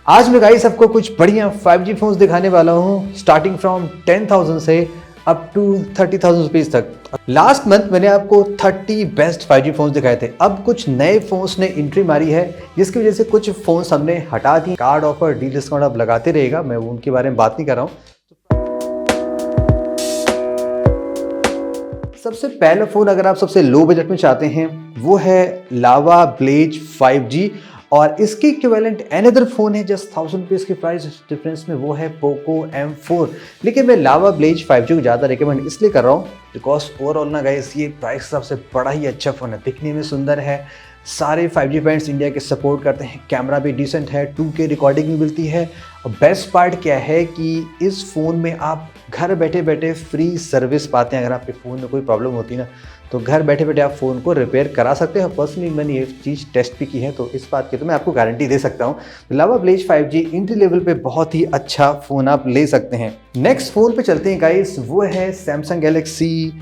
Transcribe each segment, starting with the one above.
आज मैं गाइस आपको कुछ बढ़िया 5G फोन्स दिखाने वाला हूँ, स्टार्टिंग फ्रॉम 10,000 से अप टू 30,000 रुपीज तक। लास्ट मंथ मैंने आपको 30 बेस्ट 5G फोन्स दिखाए थे। अब कुछ नए फोन्स ने एंट्री मारी है, जिसकी वजह से कुछ फोन्स हमने हटा दी। कार्ड ऑफर, डील डिस्काउंट आप लगाते रहेगा, मैं उनके बारे में बात नहीं कर रहा हूँ। सबसे पहला फोन अगर आप सबसे लो बजट में चाहते हैं वो है लावा ब्लेज 5G, और इसकी इक्विवेलेंट अनदर फोन है जस्ट 1000 रुपीज़ की प्राइस डिफरेंस में, वो है पोको M4। लेकिन मैं लावा ब्लेज 5G को ज़्यादा रिकमेंड इसलिए कर रहा हूँ बिकॉज ओवरऑल ना गाइस ये प्राइस के हिसाब से बड़ा ही अच्छा फ़ोन है, दिखने में सुंदर है, सारे 5G बैंड्स इंडिया के सपोर्ट करते हैं, कैमरा भी डिसेंट है, 2K रिकॉर्डिंग भी मिलती है। और बेस्ट पार्ट क्या है कि इस फ़ोन में आप घर बैठे बैठे फ्री सर्विस पाते हैं। अगर आपके फ़ोन में कोई प्रॉब्लम होती है ना, तो घर बैठे बैठे आप फ़ोन को रिपेयर करा सकते हैं। पर्सनली मैंने ये चीज़ टेस्ट भी की है, तो इस बात की तो मैं आपको गारंटी दे सकता हूँ। लावा ब्लेज 5G एंट्री लेवल पे बहुत ही अच्छा फ़ोन आप ले सकते हैं। नेक्स्ट फ़ोन पे चलते हैं गाइस, वो है सैमसंग गैलेक्सी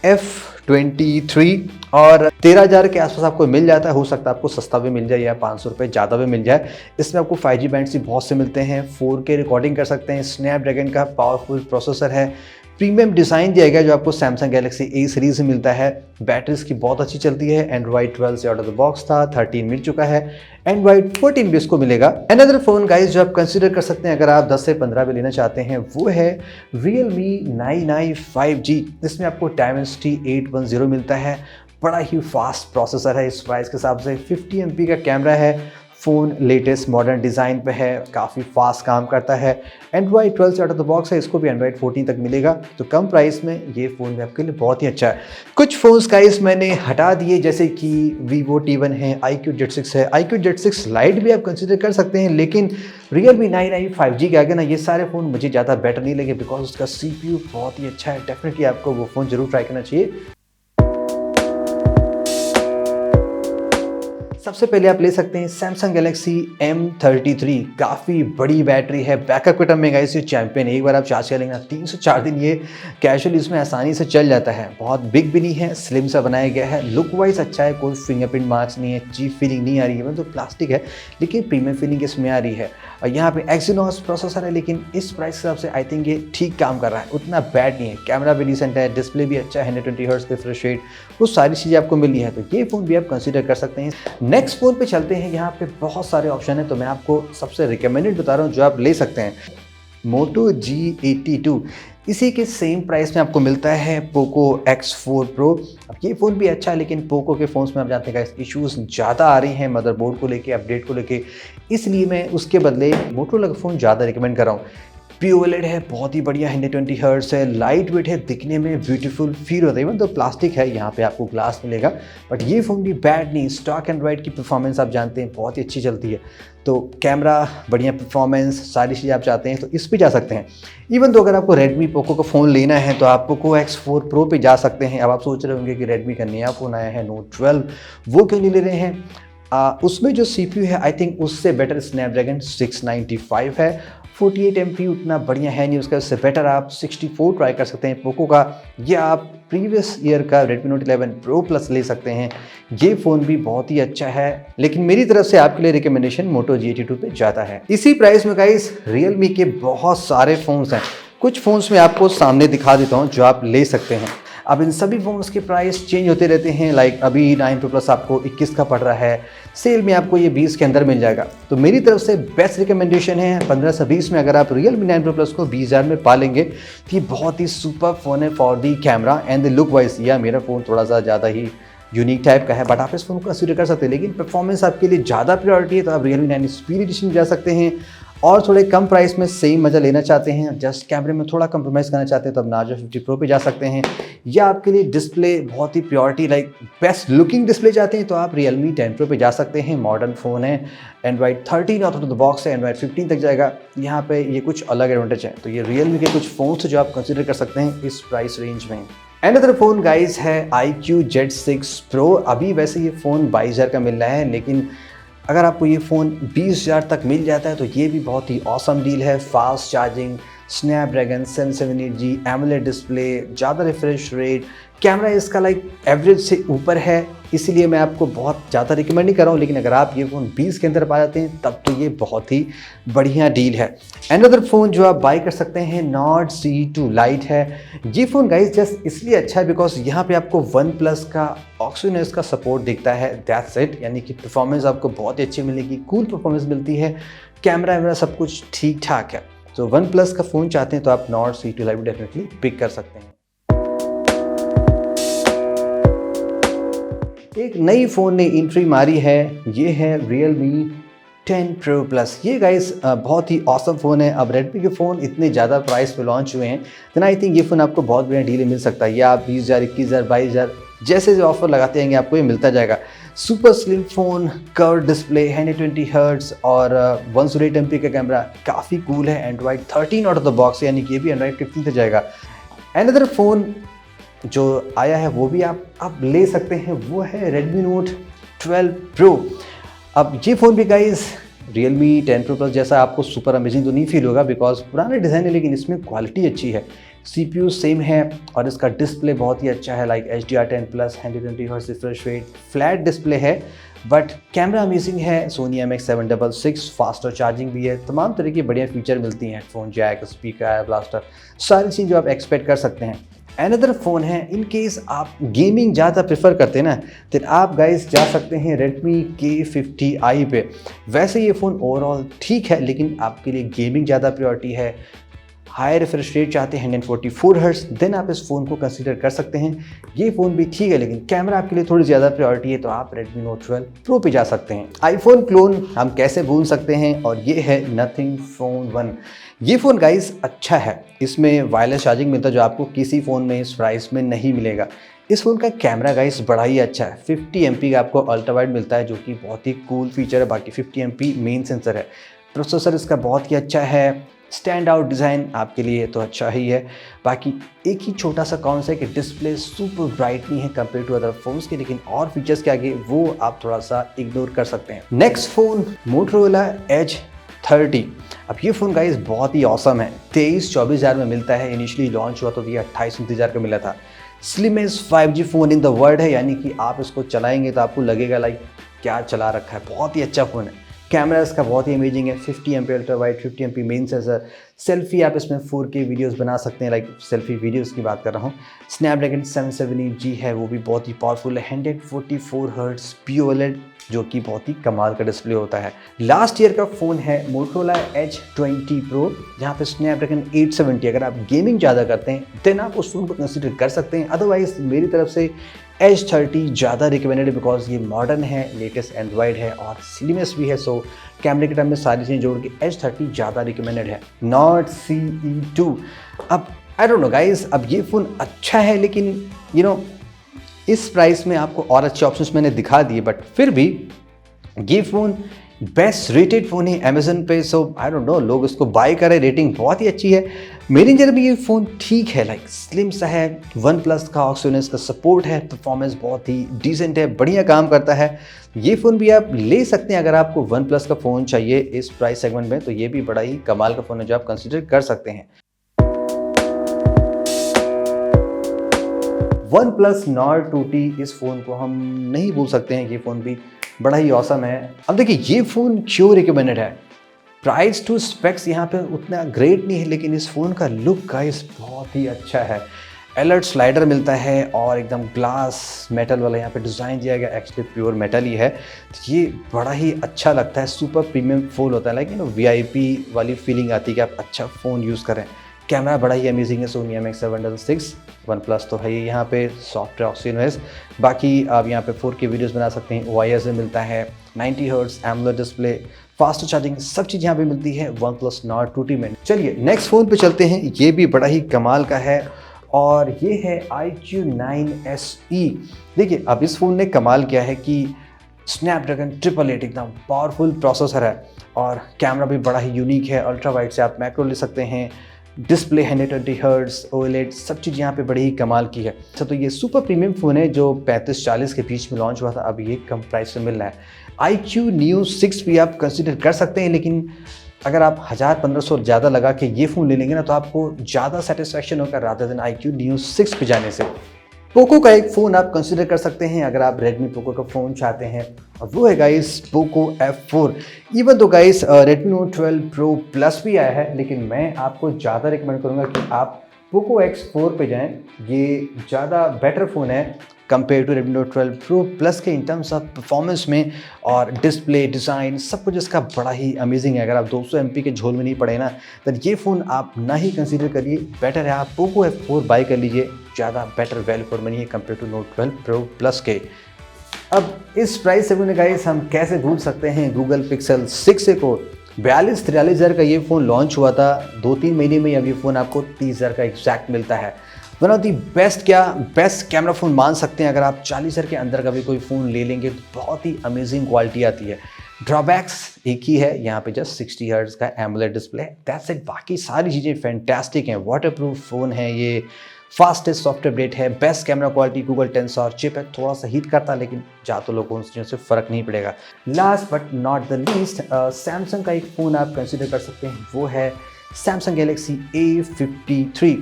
F23, और 13,000 के आसपास आपको मिल जाता है। हो सकता है आपको सस्ता भी मिल जाए या 500 रुपये ज़्यादा भी मिल जाए। इसमें आपको 5G बैंड्स भी बहुत से मिलते हैं, 4K रिकॉर्डिंग कर सकते हैं, स्नैपड्रैगन का पावरफुल प्रोसेसर है, प्रीमियम डिज़ाइन दिया गया जो आपको सैमसंग गैलेक्सी A सीरीज में मिलता है। बैटरीज की बहुत अच्छी चलती है। एंड्रॉइड 12 से आउट ऑफ द बॉक्स था, 13 मिल चुका है, एंड्रॉइड 14 भी इसको मिलेगा। अनदर फोन गाइस जो आप कंसीडर कर सकते हैं अगर आप 10 से 15 भी लेना चाहते हैं, वो है Realme 9i 5G। इसमें आपको Dimensity 810 मिलता है, बड़ा ही फास्ट प्रोसेसर है इस प्राइस के हिसाब से, 50 MP का कैमरा है, फ़ोन लेटेस्ट मॉडर्न डिज़ाइन पे है, काफ़ी फास्ट काम करता है, एंड्रॉइड 12 से आउट ऑफ द बॉक्स है, इसको भी एंड्रॉइड 14 तक मिलेगा। तो कम प्राइस में ये फ़ोन भी आपके लिए बहुत ही अच्छा है। कुछ फ़ोन्स गाइस मैंने हटा दिए, जैसे कि Vivo T1 है, iQOO Z6 है, iQOO Z6 Lite भी आप कंसिडर कर सकते हैं, लेकिन Realme 9i 5G के आगे ना ये सारे फ़ोन मुझे ज़्यादा बेटर नहीं लगे बिकॉज उसका CPU बहुत ही अच्छा है। डेफिनेटली आपको वो फ़ोन जरूर ट्राई करना चाहिए। सबसे पहले आप ले सकते हैं सैमसंग गैलेक्सी M33। काफ़ी बड़ी बैटरी है, बैकअप के टर्म में गाइस ये चैंपियन। एक बार आप चार्ज कर लेंगे ना 3 से 4 दिन ये कैजुअली इसमें आसानी से चल जाता है। बहुत बिग भी नहीं है, स्लिम सा बनाया गया है, लुक वाइज अच्छा है, कोई फिंगरप्रिंट मार्क्स नहीं है, चीप फीलिंग नहीं आ रही है, तो प्लास्टिक है लेकिन प्रीमियम फीलिंग इसमें आ रही है। और यहाँ पे एक्सिनोस प्रोसेसर है, लेकिन इस प्राइस के हिसाब से आई थिंक ये ठीक काम कर रहा है, उतना बैड नहीं है। कैमरा भी डिसेंट है, डिस्प्ले भी अच्छा है, 120 हर्ट्ज रिफ्रेश रेट, वो सारी चीज़ें आपको मिली है, तो ये फ़ोन भी आप कंसिडर कर सकते हैं। नेक्स्ट फ़ोन पे चलते हैं, यहाँ पे बहुत सारे ऑप्शन है, तो मैं आपको सबसे रिकमेंडेड बता रहा हूँ जो आप ले सकते हैं, Moto G82। इसी के सेम प्राइस में आपको मिलता है Poco X4 Pro। अब ये फ़ोन भी अच्छा है, लेकिन पोको के फ़ोन्स में आप जानते हैं इश्यूज़ ज़्यादा आ रही हैं मदरबोर्ड को लेके, अपडेट को लेके, इसलिए मैं उसके बदले Motorola का फ़ोन ज़्यादा रिकमेंड कर रहा हूँ। POLED है, बहुत ही बढ़िया, 120 हर्ट्ज है, लाइट वेट है, दिखने में ब्यूटीफुल फील होता है। इवन तो प्लास्टिक है, यहाँ पे आपको ग्लास मिलेगा, बट ये फ़ोन भी बैड नहीं। स्टॉक एंड्रॉइड की परफॉर्मेंस आप जानते हैं बहुत ही अच्छी चलती है, तो कैमरा बढ़िया, परफॉर्मेंस, सारी चीज़ें आप चाहते हैं तो इस पर जा सकते हैं। इवन तो अगर आपको Redmi पोको का फ़ोन लेना है तो आप Poco X4 Pro पे जा सकते हैं। अब आप सोच रहे होंगे कि Redmi का नया फ़ोन आया है Note 12, वो क्यों नहीं ले रहे हैं? उसमें जो CPU है आई थिंक उससे बेटर स्नैपड्रैगन 695 है, 48 MP उतना बढ़िया है नहीं उसका, उससे बेटर आप 64 ट्राई कर सकते हैं पोको का, या आप प्रीवियस ईयर का Redmi Note 11 Pro Plus ले सकते हैं। ये फ़ोन भी बहुत ही अच्छा है, लेकिन मेरी तरफ से आपके लिए रिकमेंडेशन Moto G82 पे ज़्यादा है। इसी प्राइस में गाइस Realme के बहुत सारे फ़ोन्स हैं, कुछ फ़ोन्स में आपको सामने दिखा देता हूँ जो आप ले सकते हैं। अब इन सभी फ़ोन्स के प्राइस चेंज होते रहते हैं, लाइक अभी 9 Pro Plus आपको 21 का पड़ रहा है, सेल में आपको ये 20 के अंदर मिल जाएगा। तो मेरी तरफ से बेस्ट रिकमेंडेशन है 15 से 20 में अगर आप Realme 9 Pro Plus को 20,000 में पा लेंगे तो ये बहुत ही सुपर फ़ोन है for the camera and the look wise. या मेरा फ़ोन थोड़ा सा ज़्यादा ही यूनिक टाइप का है, बट आप इस फ़ोन को कंसीडर कर सकते हैं, लेकिन परफॉर्मेंस आपके लिए ज़्यादा प्रायोरिटी है तो आप Realme 9 स्पीड एडिशन में जा सकते हैं। और थोड़े कम प्राइस में सेम मज़ा लेना चाहते हैं, जस्ट कैमरे में थोड़ा कंप्रोमाइज़ करना चाहते हैं तो आप Narzo 50 Pro पे जा सकते हैं। या आपके लिए डिस्प्ले बहुत ही purity like best looking display चाहते हैं तो आप Realme 10 Pro पे जा सकते हैं। मॉडर्न फ़ोन है, Android 13 out of the box है, एंड्रॉइड 15 तक जाएगा। यहाँ पे ये कुछ अलग एडवांटेज है, तो ये Realme के कुछ फ़ोन्स जो आप कंसिडर कर सकते हैं इस प्राइस रेंज में। अनदर फ़ोन गाइस है iQOO Z6 Pro। अभी वैसे ये फ़ोन 22,000 का मिल रहा है, लेकिन अगर आपको ये फ़ोन 20,000 तक मिल जाता है तो ये भी बहुत ही ऑसम डील है। Fast charging, Snapdragon 778G, AMOLED display, ज़्यादा रिफ्रेश रेट, कैमरा इसका लाइक एवरेज से ऊपर है, इसीलिए मैं आपको बहुत ज़्यादा रिकमेंड नहीं कर रहा हूँ, लेकिन अगर आप ये फ़ोन 20 के अंदर पा जाते हैं तब तो ये बहुत ही बढ़िया डील है। अनदर फ़ोन जो आप बाई कर सकते हैं Nord C2 Lite है। ये फ़ोन गाइस जस्ट इसलिए अच्छा है बिकॉज यहाँ पे आपको वन प्लस का ऑक्सीजन का सपोर्ट दिखता है, दैट्स इट। यानी कि परफॉर्मेंस आपको बहुत ही अच्छी मिलेगी, कूल परफॉर्मेंस मिलती है, कैमरा वैमरा सब कुछ ठीक ठाक है। तो वन प्लस का फ़ोन चाहते हैं तो आप Nord C2 Lite definitely pick कर सकते हैं। एक नई फ़ोन ने एंट्री मारी है, ये है Realme 10 Pro Plus। ये गाइस बहुत ही ऑसम फ़ोन है। अब Redmi के फ़ोन इतने ज़्यादा प्राइस पे लॉन्च हुए हैं तो आई थिंक ये फ़ोन आपको बहुत बढ़िया डील मिल सकता है। या आप 20,000, 21,000, 22,000 जैसे जो ऑफर लगाते रहेंगे आपको ये मिलता जाएगा। Super slim phone, curve display, 120 hertz और 108 MP का कैमरा, काफ़ी कूल है। Android 13 out of the box, यानी कि ये भी एंड्रॉइड 15 पे जाएगा। अनदर फ़ोन जो आया है वो भी आप ले सकते हैं, वो है Redmi Note 12 Pro। अब ये फ़ोन भी गाइस Realme 10 Pro Plus जैसा आपको सुपर अमेजिंग तो नहीं फील होगा बिकॉज पुराना डिज़ाइन है, लेकिन इसमें क्वालिटी अच्छी है। CPU सेम है और इसका डिस्प्ले बहुत ही अच्छा है, like HDR10+, 120 hertz refresh rate, flat display है, बट कैमरा अमेजिंग है। Sony IMX766, फास्टर चार्जिंग भी है, तमाम तरह की बढ़िया फीचर मिलती हैं, हेडफोन जैक, स्पीकर, ब्लास्टर, सारी चीज़ जो आप एक्सपेक्ट कर सकते हैं। अनदर फ़ोन है, इन केस आप गेमिंग ज़्यादा प्रेफर करते हैं ना, तो आप गाइस जा सकते हैं Redmi K50i पे। वैसे ये फ़ोन ओवरऑल ठीक है, लेकिन आपके लिए गेमिंग ज़्यादा प्रायोरिटी है, हाई रिफ्रेश रेट चाहते हैं 144 हर्ट्ज, देन आप इस फ़ोन को कंसीडर कर सकते हैं। ये फ़ोन भी ठीक है, लेकिन कैमरा आपके लिए थोड़ी ज़्यादा प्रायोरिटी है, तो आप Redmi Note 12 Pro पे जा सकते हैं। आईफोन क्लोन हम कैसे भूल सकते हैं, और ये है Nothing Phone 1। ये फ़ोन गाइस अच्छा है, इसमें वायरलेस चार्जिंग मिलता है जो आपको किसी फ़ोन में इस प्राइस में नहीं मिलेगा। इस फ़ोन का कैमरा गाइस बड़ा ही अच्छा है, 50 MP का आपको अल्ट्रा वाइड मिलता है जो कि बहुत ही कूल फीचर है। बाकी 50 MP मेन सेंसर है। प्रोसेसर इसका बहुत ही अच्छा है, स्टैंड आउट डिज़ाइन आपके लिए तो अच्छा ही है। बाकी एक ही छोटा सा कौन सा है कि डिस्प्ले सुपर ब्राइट नहीं है कंपेयर टू अदर फोन्स के, लेकिन और फीचर्स के आगे वो आप थोड़ा सा इग्नोर कर सकते हैं। Next phone Motorola Edge 30। अब ये फ़ोन गाइस बहुत ही ऑसम है, 23-24 हज़ार में मिलता है। इनिशियली लॉन्च हुआ तो ये 28-29 हज़ार का मिला था। Slimmest 5G phone in the world है, यानी कि आप इसको चलाएंगे तो आपको लगेगा लाइक क्या चला रखा है। बहुत ही अच्छा फ़ोन है। कैमरा इसका बहुत ही अमेजिंग है, 50 MP ultra wide, 50 MP main sensor. Selfie आप इसमें 4K वीडियोस बना सकते हैं, लाइक सेल्फी वीडियोस की बात कर रहा हूँ। स्नैपड्रैगन 778G है, वो भी बहुत ही पावरफुल है। 144 हर्ट्ज POLED जो कि बहुत ही कमाल का डिस्प्ले होता है। लास्ट ईयर का फ़ोन है Motorola Edge 20 Pro, जहाँ पे स्नैपड्रैगन 870। अगर आप गेमिंग ज़्यादा करते हैं देन आप उस फ़ोन को कंसिडर कर सकते हैं। अदरवाइज मेरी तरफ से Edge 30 ज़्यादा रिकमेंडेड है बिकॉज ये मॉडर्न है, लेटेस्ट एंड्रॉइड है और स्लिमेस्ट भी है। सो कैमरे के टाइम में सारी चीज़ें जोड़ के Edge 30 ज़्यादा रिकमेंडेड है। Nord CE2। अब आई डोंट नो गाइस, अब ये फ़ोन अच्छा है, लेकिन इस प्राइस में आपको और अच्छे ऑप्शंस मैंने दिखा दिए, बट फिर भी ये फ़ोन बेस्ट रेटेड फ़ोन है अमेजन पे। सो आई डोंट नो, लोग इसको बाय कर रहे हैं, रेटिंग बहुत ही अच्छी है। मेरी नज़र में ये फ़ोन ठीक है, लाइक स्लिम सा है, वन प्लस का ऑक्सीजन का सपोर्ट है, परफॉर्मेंस बहुत ही डिसेंट है, बढ़िया काम करता है। ये फ़ोन भी आप ले सकते हैं अगर आपको वन प्लस का फ़ोन चाहिए इस प्राइस सेगमेंट में, तो ये भी बड़ा ही कमाल का फ़ोन है जो आप कंसिडर कर सकते हैं। OnePlus Nord 2T, इस फ़ोन को हम नहीं भूल सकते हैं, ये फ़ोन भी बड़ा ही औसम है। अब देखिए ये फ़ोन क्यों रिकमेंडेड है, प्राइस टू स्पेक्स यहाँ पे उतना ग्रेट नहीं है, लेकिन इस फ़ोन का लुक गाइस बहुत ही अच्छा है। अलर्ट स्लाइडर मिलता है और एकदम ग्लास मेटल वाला यहाँ पे डिज़ाइन दिया गया, एक्चुअली प्योर मेटल ही है, तो ये बड़ा ही अच्छा लगता है। सुपर प्रीमियम फ़ोन होता है, लाइक VIP वाली फीलिंग आती है कि आप अच्छा फ़ोन यूज़ करें। कैमरा बड़ा ही अमेजिंग है, Sony IMX766, OnePlus तो है ही यहाँ पे, सॉफ्टवेयर ऑक्सीजन। बाकी आप यहाँ पे 4K वीडियोस बना सकते हैं, OIS में मिलता है, 90 hertz AMOLED display, fast charging, सब चीज़ यहाँ पे मिलती है OnePlus Nord 2T में। चलिए नेक्स्ट फ़ोन पे चलते हैं, ये भी बड़ा ही कमाल का है और ये है iQOO 9 SE। देखिए अब इस फ़ोन ने कमाल किया है कि स्नैपड्रैगन 888 एकदम पावरफुल प्रोसेसर है और कैमरा भी बड़ा ही यूनिक है। अल्ट्रा वाइड से आप मैक्रो ले सकते हैं, डिस्प्ले 120 हर्ट्ज OLED, सब चीज़ यहाँ पे बड़ी ही कमाल की है। अच्छा, तो ये सुपर प्रीमियम फ़ोन है जो 35-40 के बीच में लॉन्च हुआ था, अब ये कम प्राइस में मिल रहा है। iQOO Neo 6 भी आप कंसिडर कर सकते हैं, लेकिन अगर आप 1000-1500 ज़्यादा लगा के ये फ़ोन ले लेंगे ना, तो आपको ज़्यादा सेटिस्फैक्शन होगा रादर देन iQOO Neo 6 पे जाने से। पोको का एक फ़ोन आप कंसिडर कर सकते हैं अगर आप रेडमी पोको का फ़ोन चाहते हैं, और वो है गाइस पोको F4। इवन तो guys Redmi Note 12 pro plus भी आया है, लेकिन मैं आपको ज़्यादा रिकमेंड करूँगा कि आप पोको X4 पे जाएं। ये ज़्यादा बेटर फ़ोन है compare to Redmi Note 12 pro plus के इन टर्म्स ऑफ परफॉर्मेंस में, और डिस्प्ले डिज़ाइन सब कुछ इसका बड़ा ही अमेजिंग है। अगर आप 200 MP के झोल में नहीं पड़े ना, तो ये फ़ोन आप ना ही कंसीडर करिए, बेटर है आप पोको F4 बाई कर लीजिए। ज़्यादा बेटर वैल्यू फॉर मनी है compare to note 12 pro plus के। अब इस प्राइस सेगमेंट गाइस हम कैसे भूल सकते हैं गूगल पिक्सल 6 को। 42-43 हज़ार का ये फ़ोन लॉन्च हुआ था, 2-3 महीने में अब ये फ़ोन आपको 30 हज़ार का एग्जैक्ट मिलता है। One of the best best camera phone मान सकते हैं। अगर आप 40 हज़ार के अंदर का भी कोई फ़ोन ले लेंगे तो बहुत ही अमेजिंग क्वालिटी आती है। ड्रॉबैक्स एक ही है, यहाँ पे जस्ट 60 हर्ट्ज़ का एमोलेड डिस्प्ले, दैट्स इट। बाकी सारी चीज़ें फैंटास्टिक हैं। वाटरप्रूफ फ़ोन है ये, फास्टेस्ट सॉफ्टवेयर अपडेट है, best camera quality Google tensor chip है। थोड़ा सा हीट करता है लेकिन ज़्यादा लोगों उन चीज़ों से फ़र्क नहीं पड़ेगा। Last but not the least, Samsung का एक फ़ोन आप कंसिडर कर सकते हैं, वो है सैमसंग गैलेक्सी A53।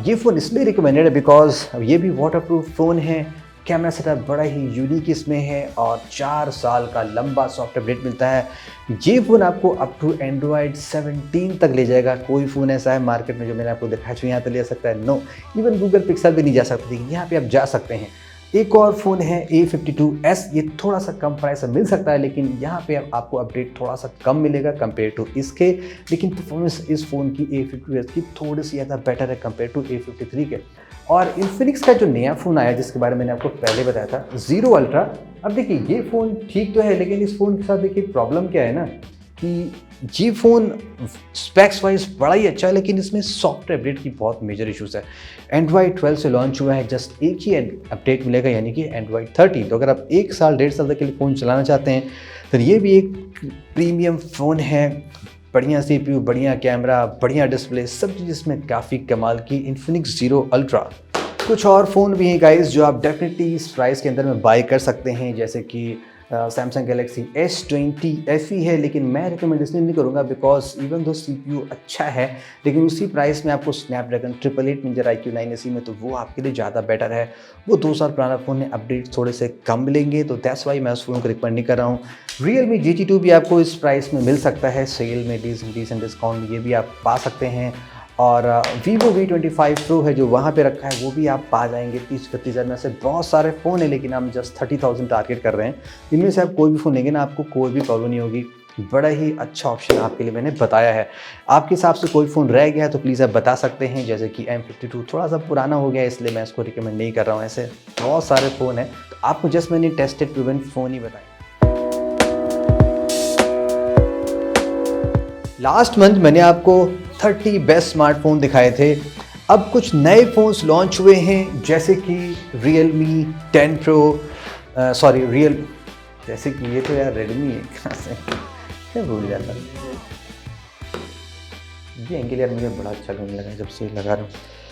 ये फ़ोन इसलिए रिकमेंडेड है बिकॉज ये भी वाटरप्रूफ फ़ोन है, कैमरा सेटअप बड़ा ही यूनिक इसमें है, और 4 साल का लंबा सॉफ्टवेयर अपडेट मिलता है। ये फ़ोन आपको अप टू एंड्रॉयड 17 तक ले जाएगा। कोई फ़ोन ऐसा है मार्केट में जो मैंने आपको दिखाया जो यहाँ तक ले सकता है, नो, इवन गूगल पिक्सल भी नहीं जा सकती, लेकिन यहाँ पे आप जा सकते हैं। एक और फ़ोन है A52s, ये थोड़ा सा कम प्राइस में मिल सकता है, लेकिन यहाँ पे आपको अपडेट थोड़ा सा कम मिलेगा कंपेयर टू इसके, लेकिन परफॉर्मेंस इस फ़ोन की A52s की थोड़ी सी ज़्यादा बेटर है कंपेयर टू A53 के। और इन्फिनिक्स का जो नया फ़ोन आया जिसके बारे में मैंने आपको पहले बताया था, ज़ीरो अल्ट्रा। अब देखिए ये फ़ोन ठीक तो है, लेकिन इस फ़ोन के साथ देखिए प्रॉब्लम क्या है ना, कि ये फ़ोन स्पेक्स वाइज बड़ा ही अच्छा है, लेकिन इसमें सॉफ्टवेयर अपडेट की बहुत मेजर इश्यूज़ है। एंड्रॉयड 12 से लॉन्च हुआ है, जस्ट एक ही अपडेट मिलेगा, यानी कि एंड्रॉयड 13। तो अगर आप 1 साल 1.5 साल तक के लिए फ़ोन चलाना चाहते हैं तो ये भी एक प्रीमियम फ़ोन है। बढ़िया CPU, बढ़िया कैमरा, बढ़िया डिस्प्ले, सब चीज़ इसमें काफ़ी कमाल की। Infinix zero ultra. कुछ और फ़ोन भी हैं गाइस जो आप डेफिनेटली इस प्राइस के अंदर में बाय कर सकते हैं, जैसे कि सैमसंग गैलेक्सी S20 FE है, लेकिन मैं रिकमेंड इसलिए नहीं करूँगा बिकॉज इवन दो CPU अच्छा है, लेकिन उसी प्राइस में आपको स्नैपड्रैगन 888 मिल जाए IQ 9 SE में, तो वो आपके लिए ज़्यादा बेटर है। वो 2 साल पुराना फ़ोन है, अपडेट थोड़े से कम मिलेंगे, तो दैट्स वाई मैं उस फ़ोन को रिकमेंड नहीं कर रहा हूँ। Realme GT2 भी आपको इस प्राइस में मिल सकता है, सेल में डिसेंट डिस्काउंट में, ये भी आप पा सकते हैं। और Vivo V25 Pro है जो वहाँ पे रखा है, वो भी आप पा जाएंगे 30-31 हज़ार में। से बहुत सारे फ़ोन है, लेकिन हम जस्ट 30,000 टारगेट कर रहे हैं। इनमें से आप कोई भी फ़ोन लेंगे ना, आपको कोई भी प्रॉब्लम नहीं होगी। बड़ा ही अच्छा ऑप्शन आपके लिए मैंने बताया है। आपके हिसाब से कोई फ़ोन रह गया है तो प्लीज़ आप बता सकते हैं, जैसे कि M52 थोड़ा सा पुराना हो गया है, इसलिए मैं इसको रिकमेंड नहीं कर रहा हूँ। ऐसे बहुत सारे फ़ोन हैं, तो आपको जस्ट मैंने टेस्टेड प्रूवन फ़ोन ही बताया। लास्ट मंथ मैंने आपको 30 बेस्ट स्मार्टफोन दिखाए थे। अब कुछ नए फ़ोन्स लॉन्च हुए हैं, जैसे कि Realme 10 Pro, जैसे कि ये तो यार Redmi है, कहाँ से क्या भूल जाता। ये एंगल यार मुझे बड़ा अच्छा लगने लगा जब से लगा रहा हूँ।